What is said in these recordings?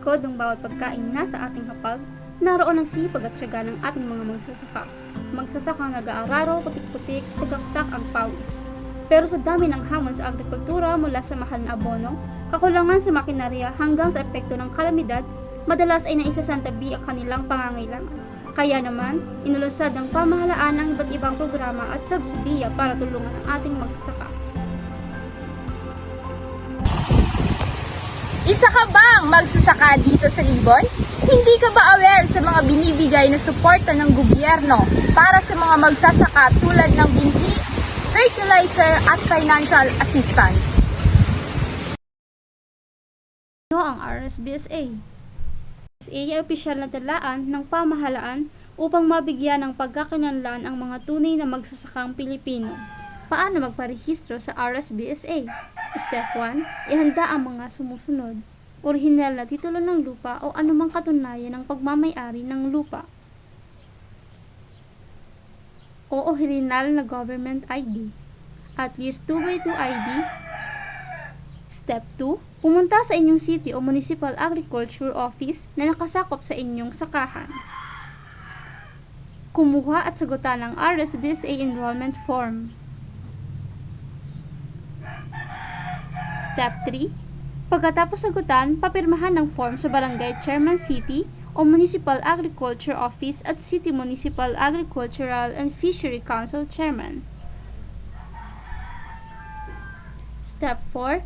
likod ng bawat pagkain na sa ating hapag, naroon ang sipag at tiyaga ng ating mga magsasaka. Magsasakang nag-aararo, putik-putik, tagaktak ang pawis. Pero sa dami ng hamon sa agrikultura mula sa mahal na abono, kakulangan sa makinarya hanggang sa epekto ng kalamidad, madalas ay naisasantabi ang kanilang pangangailangan. Kaya naman, inulusad ng pamahalaan ang iba't ibang programa at subsidiya para tulungan ang ating magsasaka. Isa ka bang magsasaka dito sa Libon? Hindi ka ba aware sa mga binibigay na suporta ng gobyerno para sa mga magsasaka tulad ng binhi, fertilizer at financial assistance? Ano ang RSBSA? RSBSA ay opisyal na talaan ng pamahalaan upang mabigyan ng pagkakinlanlan ang mga tunay na magsasakang Pilipino. Paano magparehistro sa RSBSA? Step 1. Ihanda ang mga sumusunod. Orihinal na titulo ng lupa o anumang katunayan ng pagmamay-ari ng lupa. O orihinal na government ID. At least 2x2 ID. Step 2. Pumunta sa inyong city o municipal agriculture office na nakasakop sa inyong sakahan. Kumuha at sagutan ang RSBSA enrollment form. Step 3. Pagkatapos sagutan, papirmahan ng form sa Barangay Chairman City o Municipal Agriculture Office at City Municipal Agricultural and Fishery Council Chairman. Step 4.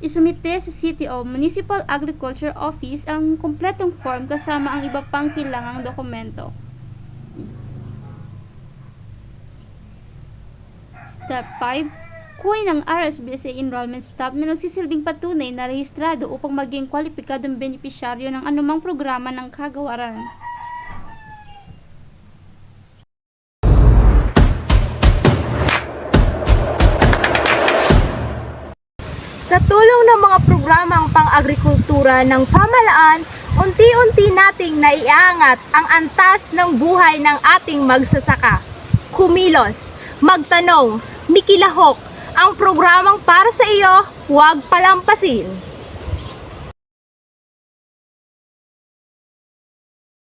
Isumite sa City o Municipal Agriculture Office ang kumpletong form kasama ang iba pang kailangang dokumento. Step 5. Kunin ang RSBSA enrollment stub na nagsisilbing patunay na rehistrado upang maging kwalipikadong benepisyaryo ng anumang programa ng kagawaran. Sa tulong ng mga programang pang-agrikultura ng pamahalaan, unti-unti nating naiangat ang antas ng buhay ng ating magsasaka. Kumilos, magtanong, mikilahok, ang programang para sa iyo, huwag palampasin.